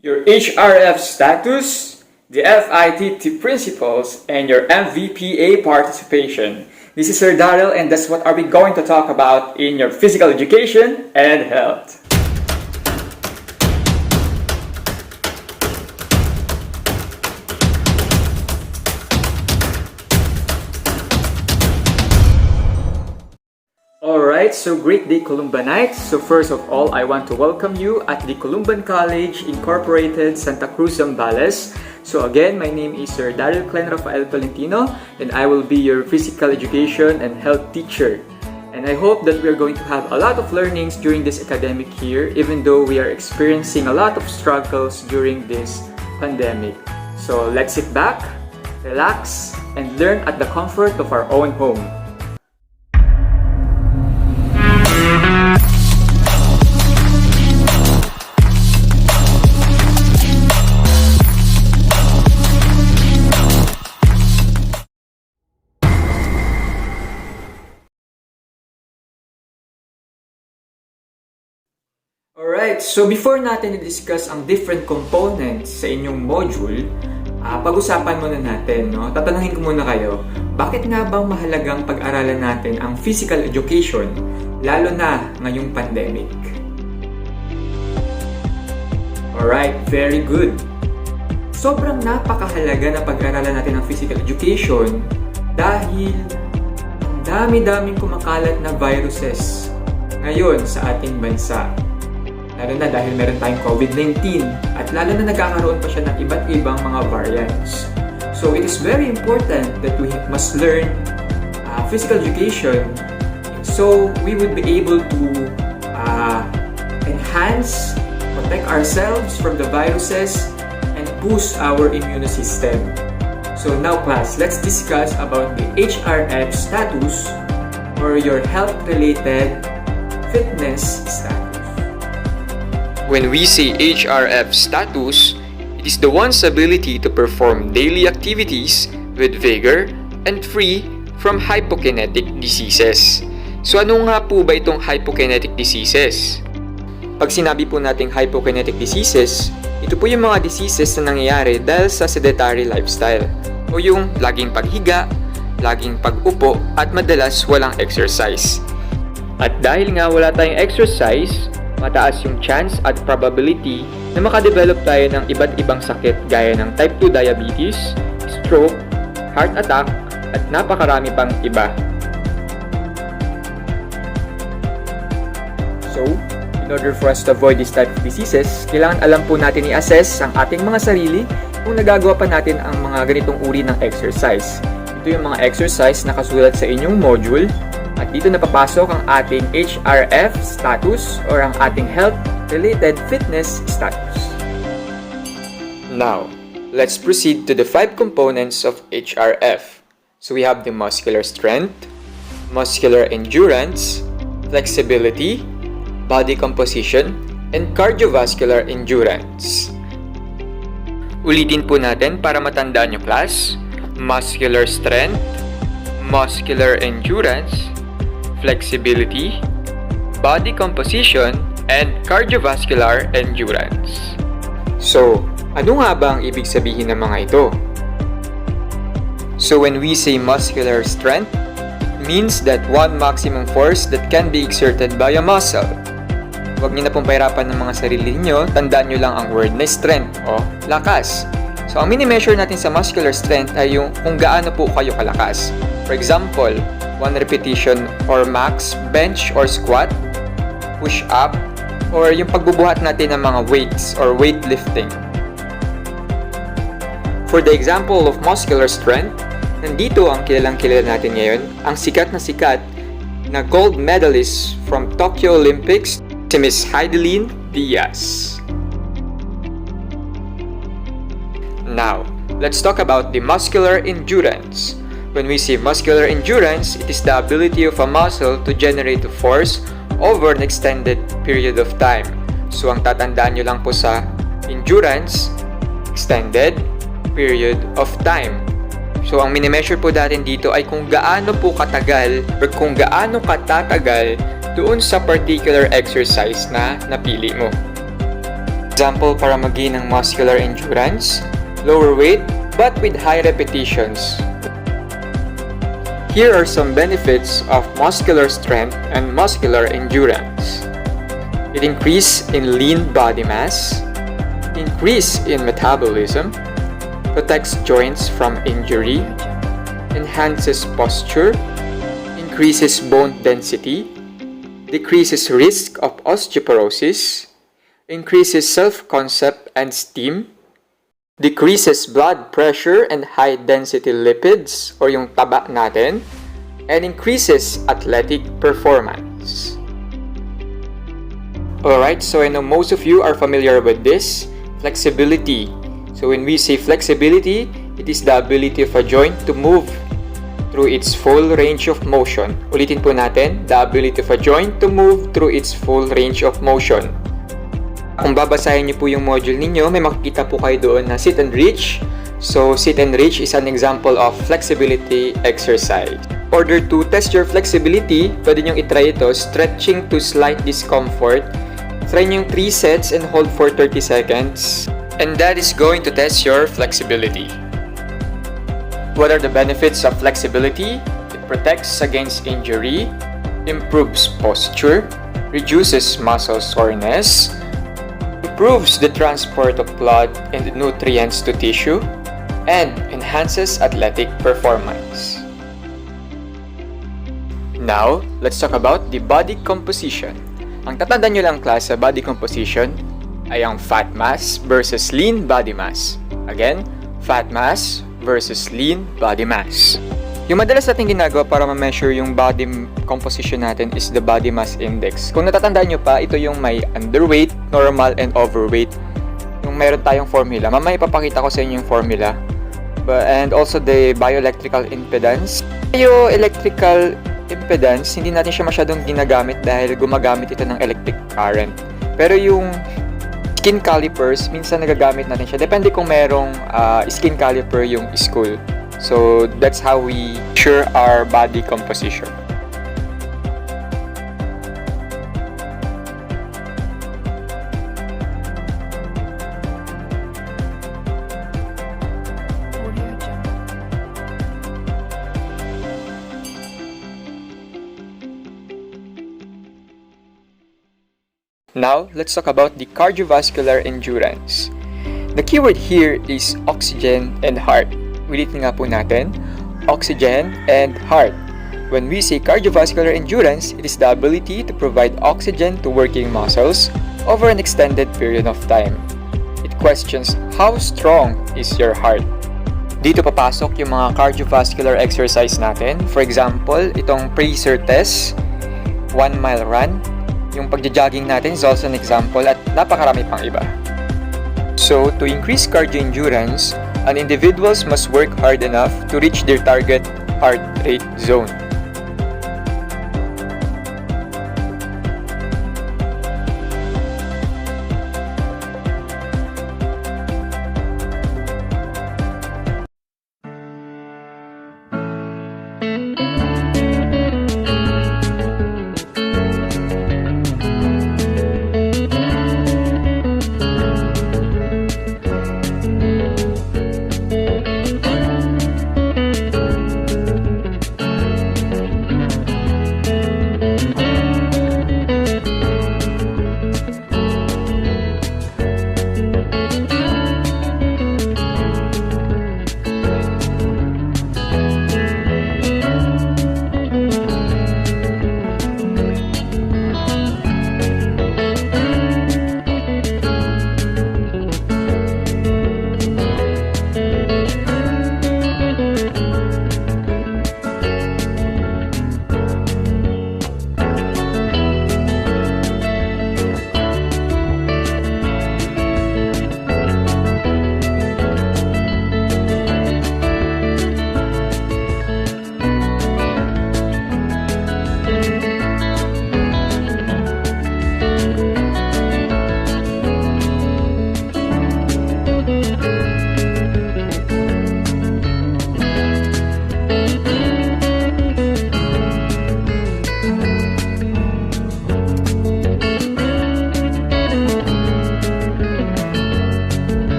your HRF status, the FITT principles, and your MVPA participation. This is Sir Daryl, and that's what are we going to talk about in your physical education and health. Alright, so great day Columbanites. So first of all, I want to welcome you at the Columban College Incorporated, Santa Cruz, Zambales. So again, my name is Sir Daryl Clen Rafael Valentino, and I will be your physical education and health teacher. And I hope that we are going to have a lot of learnings during this academic year, even though we are experiencing a lot of struggles during this pandemic. So let's sit back, relax, and learn at the comfort of our own home. Alright, so before natin i-discuss ang different components sa inyong module, pag-usapan muna natin, no? Tatanungin ko muna kayo, bakit nga bang mahalagang pag-aralan natin ang physical education, lalo na ngayong pandemic? Alright, very good. Sobrang napakahalaga na pag-aralan natin ang physical education dahil ang dami-daming kumakalat na viruses ngayon sa ating bansa. Lalo na dahil meron tayong COVID-19 at lalo na nagkakaroon pa siya ng iba't ibang mga variants. So it is very important that we must learn physical education so we would be able to enhance, protect ourselves from the viruses and boost our immune system. So now class, let's discuss about the HRF status or your health-related fitness status. When we say HRF status, it is the one's ability to perform daily activities with vigor and free from hypokinetic diseases. So ano nga po ba itong hypokinetic diseases? Pag sinabi po nating hypokinetic diseases, ito po yung mga diseases na nangyayari dahil sa sedentary lifestyle o yung laging paghiga, laging pag-upo at madalas walang exercise. At dahil nga wala tayong exercise, mataas yung chance at probability na makadevelop tayo ng iba't ibang sakit gaya ng type 2 diabetes, stroke, heart attack, at napakarami pang iba. So, in order for us to avoid this type of diseases, kailangan alam po natin i-assess ang ating mga sarili kung nagagawa pa natin ang mga ganitong uri ng exercise. Ito yung mga exercise na kasulat sa inyong module. At dito napapasok ang ating HRF status or ang ating health-related fitness status. Now, let's proceed to the 5 components of HRF. So we have the muscular strength, muscular endurance, flexibility, body composition, and cardiovascular endurance. Ulitin po natin para matandaan nyo class: muscular strength, muscular endurance, flexibility, body composition, and cardiovascular endurance. So, ano nga ba ang ibig sabihin ng mga ito? So when we say muscular strength, it means that one maximum force that can be exerted by a muscle. Huwag niyo na pong pahirapan ng mga sarili niyo, tandaan niyo lang ang word na strength o lakas. So ang mini-measure natin sa muscular strength ay yung kung gaano po kayo kalakas. For example, 1 repetition or max bench or squat, push up, or yung pagbubuhat natin ng mga weights or weightlifting. For the example of muscular strength, nandito ang kilalang-kilala natin ngayon, ang sikat na gold medalist from Tokyo Olympics, si Miss Heidelin Diaz. Now, let's talk about the muscular endurance. When we say muscular endurance, it is the ability of a muscle to generate a force over an extended period of time. So ang tatandaan nyo lang po sa endurance, extended period of time. So ang mini-measure po natin dito ay kung gaano po katagal or kung gaano katatagal doon sa particular exercise na napili mo. Example para mag-gain ng muscular endurance, lower weight, but with high repetitions. Here are some benefits of muscular strength and muscular endurance. It increases in lean body mass, increase in metabolism, protects joints from injury, enhances posture, increases bone density, decreases risk of osteoporosis, increases self-concept and esteem, decreases blood pressure and high-density lipids or yung taba natin, and increases athletic performance. Alright, so I know most of you are familiar with this, flexibility. So when we say flexibility, it is the ability of a joint to move through its full range of motion. Ulitin po natin, the ability of a joint to move through its full range of motion. Kung babasahin niyo po yung module ninyo, may makikita po kayo doon na sit and reach. So sit and reach is an example of flexibility exercise. In order to test your flexibility, pwede nyo itry ito, stretching to slight discomfort. Try nyo 3 sets and hold for 30 seconds. And that is going to test your flexibility. What are the benefits of flexibility? It protects against injury, improves posture, reduces muscle soreness, improves the transport of blood and nutrients to tissue, and enhances athletic performance. Now, let's talk about the body composition. Ang tatandaan nyo lang class sa body composition ay ang fat mass versus lean body mass. Again, fat mass versus lean body mass. Yung madalas natin ginagawa para ma-measure yung body composition natin is the body mass index. Kung natatandaan nyo pa, ito yung may underweight, normal, and overweight. Yung meron tayong formula. Mamaya ipapakita ko sa inyo yung formula. And also the bioelectrical impedance. Bioelectrical impedance, hindi natin siya masyadong ginagamit dahil gumagamit ito ng electric current. Pero yung skin calipers, minsan nagagamit natin siya. Depende kung merong skin caliper yung school. So that's how we measure our body composition. Now, let's talk about the cardiovascular endurance. The keyword here is oxygen and heart. Ulitin nga po natin, oxygen and heart. When we say cardiovascular endurance, it is the ability to provide oxygen to working muscles over an extended period of time. It questions how strong is your heart. Dito papasok yung mga cardiovascular exercise natin. For example, itong pacer test, 1 mile run. Yung pagja-jogging natin is also an example at napakarami pang iba. So, to increase cardio endurance, an individuals must work hard enough to reach their target heart rate zone.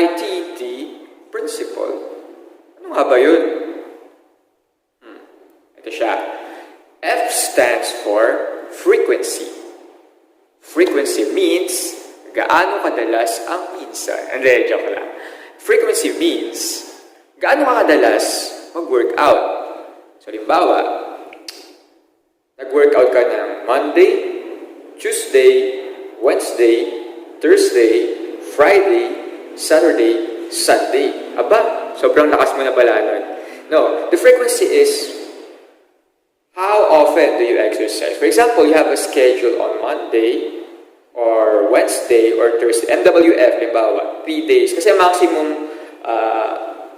FITT principle. Ano nga ba yun? Ito siya. F stands for frequency. Frequency means gaano kadalas ang minsan. Hindi, joke lang. Frequency means gaano ka kadalas mag-workout. So, halimbawa, nag-workout ka ng Monday, Tuesday, Wednesday, Thursday, Friday, Saturday, Sunday. Aba, sobrang lakas mo na pala nun. No, the frequency is how often do you exercise? For example, you have a schedule on Monday or Wednesday or Thursday. MWF, halimbawa, 3 days. Kasi maximum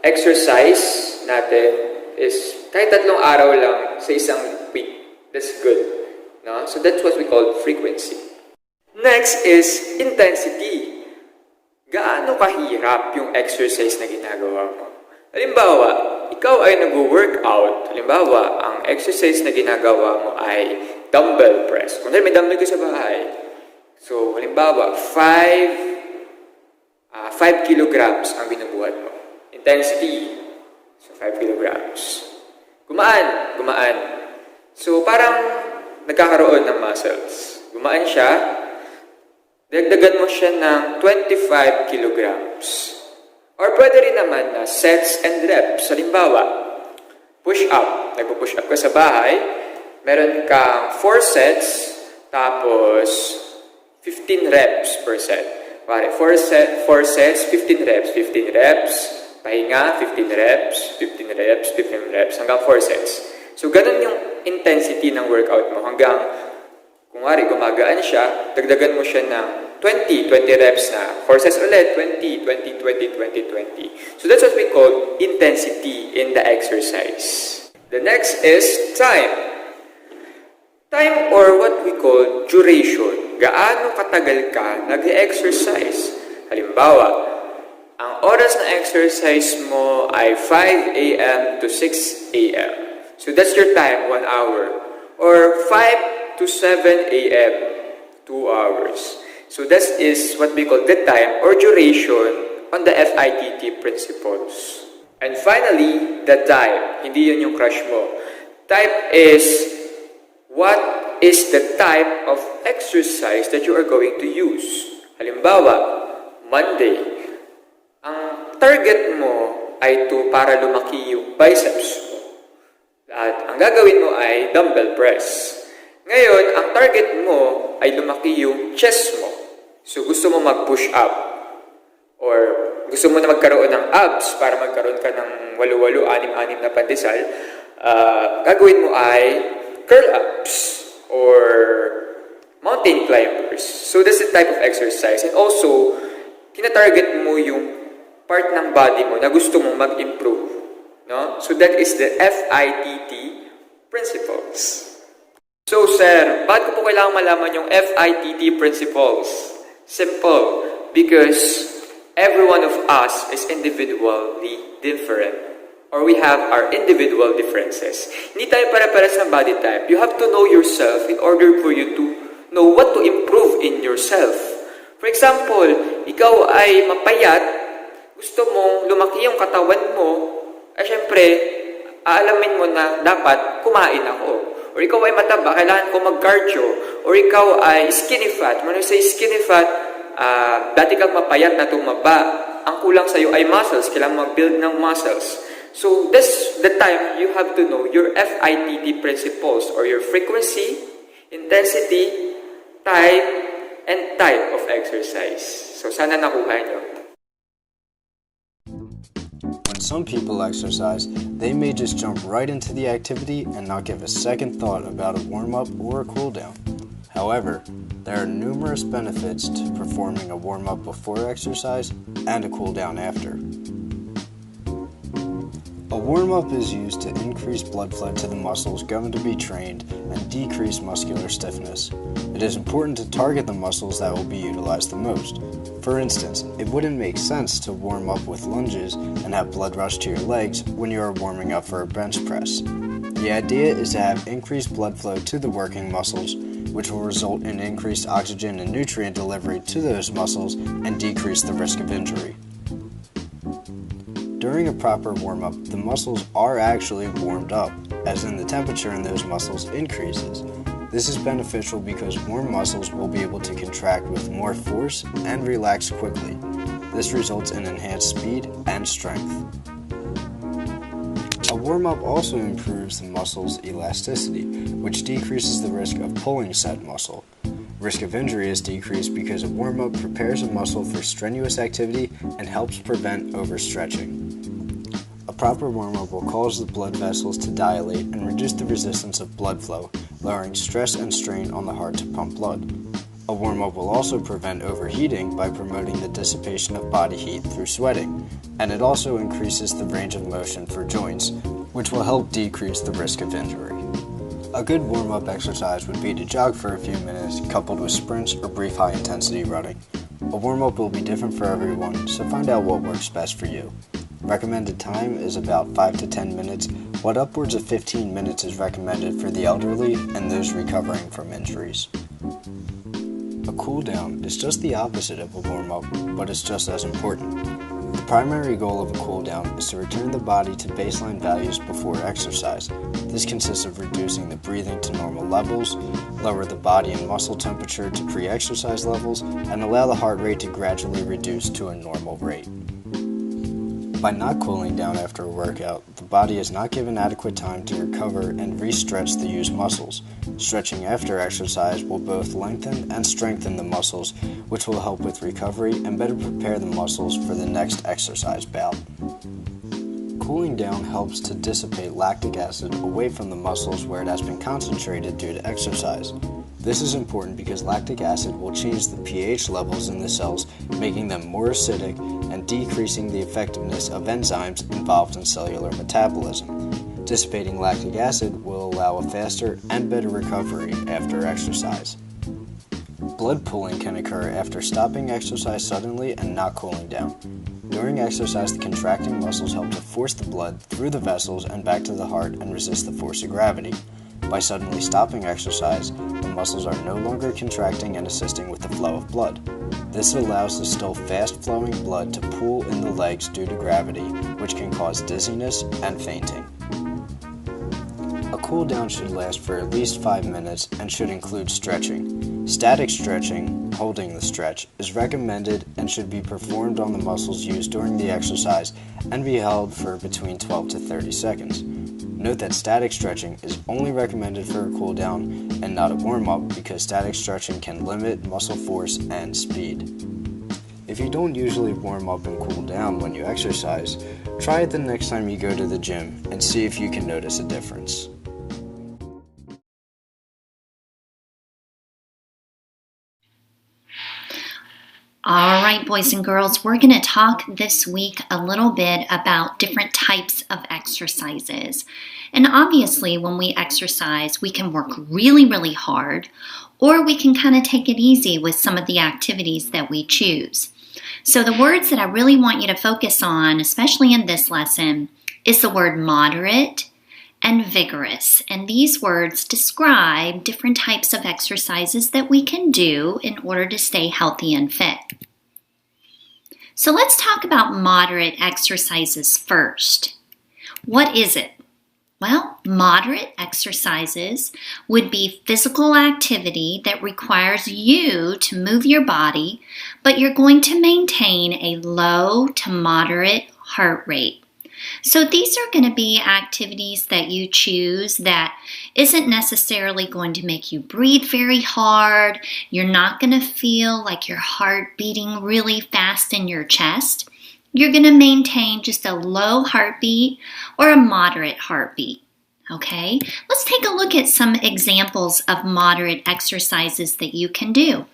exercise natin is kahit 3 araw lang sa isang week. That's good. No? So that's what we call frequency. Next is intensity. Gaano kahirap yung exercise na ginagawa mo? Halimbawa, ikaw ay nag-workout. Halimbawa, ang exercise na ginagawa mo ay dumbbell press. Kung may dumbbell ka sa bahay. So, halimbawa, 5 kilograms ang binubuhat mo. Intensity. So, 5 kilograms. Gumaan. So, parang nagkakaroon ng muscles. Gumaan siya. Dagdagan mo siya ng 25 kilograms. Or pwede rin naman na sets and reps. Halimbawa, push up. Nagpo-push up ka sa bahay. Meron kang 4 sets, tapos 15 reps per set. Pare, 4 sets, 15 reps. 15 reps, pahinga, 15 reps, 15 reps, 15 reps, hanggang 4 sets. So, ganun yung intensity ng workout mo. Hanggang, kung gumagaan siya, dagdagan mo siya ng 20 reps na. 4 sets ulit, 20. So, that's what we call intensity in the exercise. The next is time. Time or what we call duration. Gaano katagal ka nag-exercise? Halimbawa, ang oras na exercise mo ay 5 a.m. to 6 a.m. So that's your time, 1 hour. Or 5 to 7 a.m., 2 hours. So that is what we call the time or duration on the FITT principles. And finally, the type. Hindi yun yung crush mo. Type is what is the type of exercise that you are going to use. Halimbawa, Monday, ang target mo ay para lumaki yung biceps mo. At ang gagawin mo ay dumbbell press. Ngayon, ang target mo ay lumaki yung chest mo. So, gusto mo mag-push up. Or gusto mo na magkaroon ng abs para magkaroon ka ng 8, 6 na pandesal. Gagawin mo ay curl-ups or mountain climbers. So, that's the type of exercise. And also, tina-target mo yung part ng body mo na gusto mong mag-improve. No? So, that is the FITT principles. So, sir, bakit ko po kailangan malaman yung FITT principles? Simple. Because every one of us is individually different. Or we have our individual differences. Hindi tayo para-para sa body type. You have to know yourself in order for you to know what to improve in yourself. For example, ikaw ay mapayat, gusto mong lumaki yung katawan mo, ay syempre, aalamin mo na dapat kumain ako. Or ikaw ay mataba, kailangan ko mag-cardio. Or ikaw ay skinny fat. When I say skinny fat, dati kang mapayat na tumaba. Ang kulang sa'yo ay muscles. Kailangan mag-build ng muscles. So, this the time you have to know your FITT principles or your frequency, intensity, type, and type of exercise. So, sana nakuha nyo. When some people exercise, they may just jump right into the activity and not give a second thought about a warm-up or a cool-down. However, there are numerous benefits to performing a warm-up before exercise and a cool-down after. A warm-up is used to increase blood flow to the muscles going to be trained and decrease muscular stiffness. It is important to target the muscles that will be utilized the most. For instance, it wouldn't make sense to warm up with lunges and have blood rush to your legs when you are warming up for a bench press. The idea is to have increased blood flow to the working muscles, which will result in increased oxygen and nutrient delivery to those muscles and decrease the risk of injury. During a proper warm-up, the muscles are actually warmed up, as in the temperature in those muscles increases. This is beneficial because warm muscles will be able to contract with more force and relax quickly. This results in enhanced speed and strength. A warm-up also improves the muscle's elasticity, which decreases the risk of pulling said muscle. Risk of injury is decreased because a warm-up prepares a muscle for strenuous activity and helps prevent overstretching. A proper warm-up will cause the blood vessels to dilate and reduce the resistance of blood flow, lowering stress and strain on the heart to pump blood. A warm-up will also prevent overheating by promoting the dissipation of body heat through sweating, and it also increases the range of motion for joints, which will help decrease the risk of injury. A good warm-up exercise would be to jog for a few minutes, coupled with sprints or brief high-intensity running. A warm-up will be different for everyone, so find out what works best for you. Recommended time is about 5 to 10 minutes, while upwards of 15 minutes is recommended for the elderly and those recovering from injuries. A cool down is just the opposite of a warm-up, but it's just as important. The primary goal of a cool down is to return the body to baseline values before exercise. This consists of reducing the breathing to normal levels, lower the body and muscle temperature to pre-exercise levels, and allow the heart rate to gradually reduce to a normal rate. By not cooling down after a workout, the body is not given adequate time to recover and re-stretch the used muscles. Stretching after exercise will both lengthen and strengthen the muscles, which will help with recovery and better prepare the muscles for the next exercise bout. Cooling down helps to dissipate lactic acid away from the muscles where it has been concentrated due to exercise. This is important because lactic acid will change the pH levels in the cells, making them more acidic and decreasing the effectiveness of enzymes involved in cellular metabolism. Dissipating lactic acid will allow a faster and better recovery after exercise. Blood pooling can occur after stopping exercise suddenly and not cooling down. During exercise, the contracting muscles help to force the blood through the vessels and back to the heart and resist the force of gravity. By suddenly stopping exercise, the muscles are no longer contracting and assisting with the flow of blood. This allows the still fast-flowing blood to pool in the legs due to gravity, which can cause dizziness and fainting. A cool down should last for at least 5 minutes and should include stretching. Static stretching, holding the stretch, is recommended and should be performed on the muscles used during the exercise and be held for between 12 to 30 seconds. Note that static stretching is only recommended for a cool down and not a warm-up because static stretching can limit muscle force and speed. If you don't usually warm up and cool down when you exercise, try it the next time you go to the gym and see if you can notice a difference. All right, boys and girls, we're going to talk this week a little bit about different types of exercises. And obviously, when we exercise, we can work really, really hard, or we can kind of take it easy with some of the activities that we choose. So the words that I really want you to focus on, especially in this lesson, is the word moderate and vigorous. And these words describe different types of exercises that we can do in order to stay healthy and fit. So let's talk about moderate exercises first. What is it? Well, moderate exercises would be physical activity that requires you to move your body, but you're going to maintain a low to moderate heart rate. So these are going to be activities that you choose that isn't necessarily going to make you breathe very hard. You're not going to feel like your heart beating really fast in your chest. You're going to maintain just a low heartbeat or a moderate heartbeat. Okay, let's take a look at some examples of moderate exercises that you can do.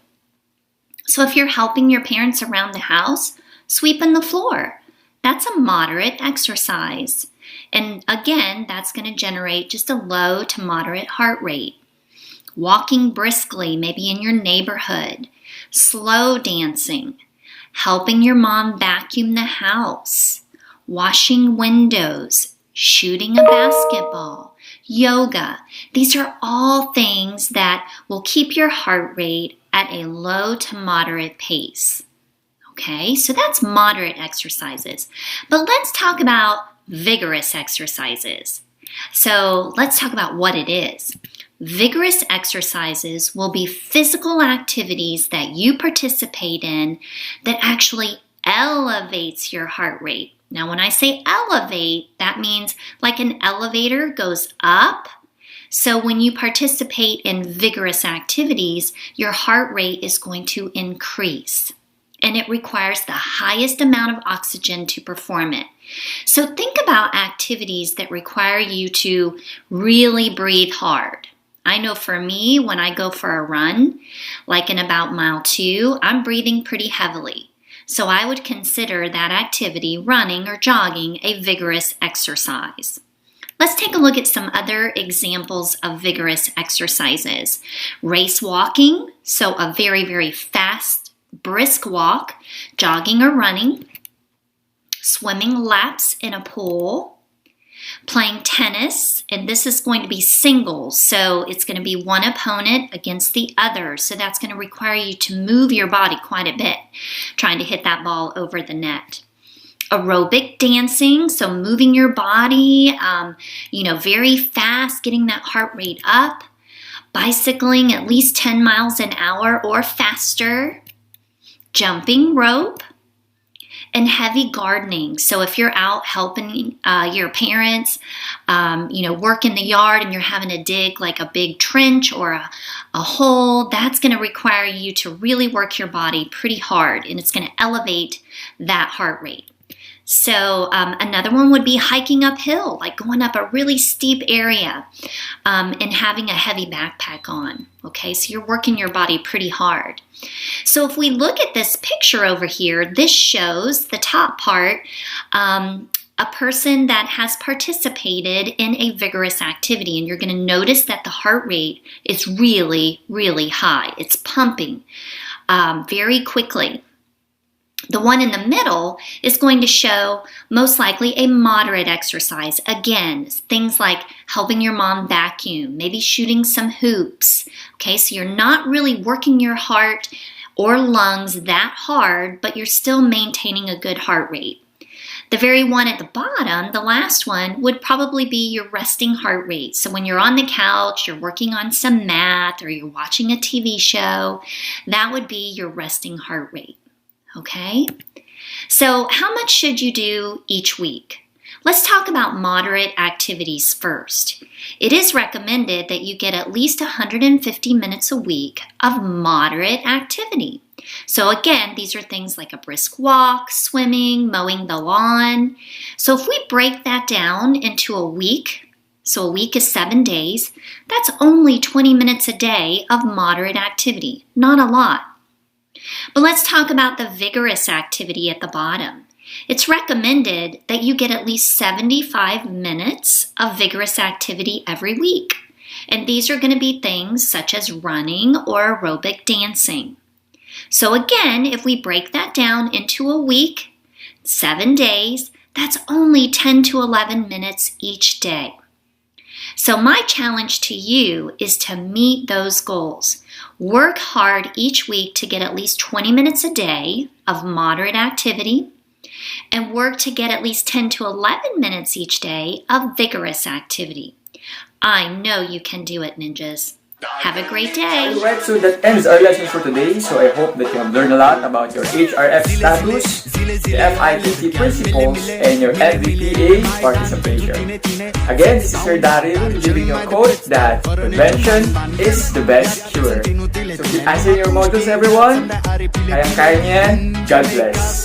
So if you're helping your parents around the house, sweeping the floor. That's a moderate exercise. And again, that's going to generate just a low to moderate heart rate. Walking briskly, maybe in your neighborhood. Slow dancing. Helping your mom vacuum the house. Washing windows. Shooting a basketball. Yoga. These are all things that will keep your heart rate at a low to moderate pace. Okay, so that's moderate exercises. But let's talk about vigorous exercises. So let's talk about what it is. Vigorous exercises will be physical activities that you participate in that actually elevates your heart rate. Now, when I say elevate, that means like an elevator goes up. So when you participate in vigorous activities, your heart rate is going to increase. And it requires the highest amount of oxygen to perform it. So think about activities that require you to really breathe hard. I know for me, when I go for a run, like in about mile 2, I'm breathing pretty heavily. So I would consider that activity, running or jogging, a vigorous exercise. Let's take a look at some other examples of vigorous exercises. Race walking, so a very, very fast, brisk walk, jogging or running, swimming laps in a pool, playing tennis, and this is going to be singles, so it's going to be one opponent against the other, so that's going to require you to move your body quite a bit, trying to hit that ball over the net. Aerobic dancing, so moving your body, very fast, getting that heart rate up. Bicycling at least 10 miles an hour or faster. Jumping rope. And heavy gardening. So if you're out helping your parents, work in the yard and you're having to dig like a big trench or a hole, that's going to require you to really work your body pretty hard, and it's going to elevate that heart rate. So another one would be hiking uphill, like going up a really steep area and having a heavy backpack on. Okay, so you're working your body pretty hard. So if we look at this picture over here, this shows the top part, a person that has participated in a vigorous activity. And you're going to notice that the heart rate is really, really high. It's pumping very quickly. The one in the middle is going to show most likely a moderate exercise. Again, things like helping your mom vacuum, maybe shooting some hoops. Okay, so you're not really working your heart or lungs that hard, but you're still maintaining a good heart rate. The very one at the bottom, the last one, would probably be your resting heart rate. So when you're on the couch, you're working on some math, or you're watching a TV show, that would be your resting heart rate. Okay, so how much should you do each week? Let's talk about moderate activities first. It is recommended that you get at least 150 minutes a week of moderate activity. So again, these are things like a brisk walk, swimming, mowing the lawn. So if we break that down into a week, so a week is 7 days, that's only 20 minutes a day of moderate activity, not a lot. But let's talk about the vigorous activity at the bottom. It's recommended that you get at least 75 minutes of vigorous activity every week. And these are going to be things such as running or aerobic dancing. So again, if we break that down into a week, 7 days, that's only 10 to 11 minutes each day. So my challenge to you is to meet those goals. Work hard each week to get at least 20 minutes a day of moderate activity, and work to get at least 10 to 11 minutes each day of vigorous activity. I know you can do it, ninjas. Have a great day. Alright, so that ends our lesson for today. So I hope that you have learned a lot about your HRF status, the FITT principles, and your MVPA participation. Again, this is Sir Daryl giving you a quote that prevention is the best cure. So keep answering your modules, everyone. Kayang-kaya niyan. God bless.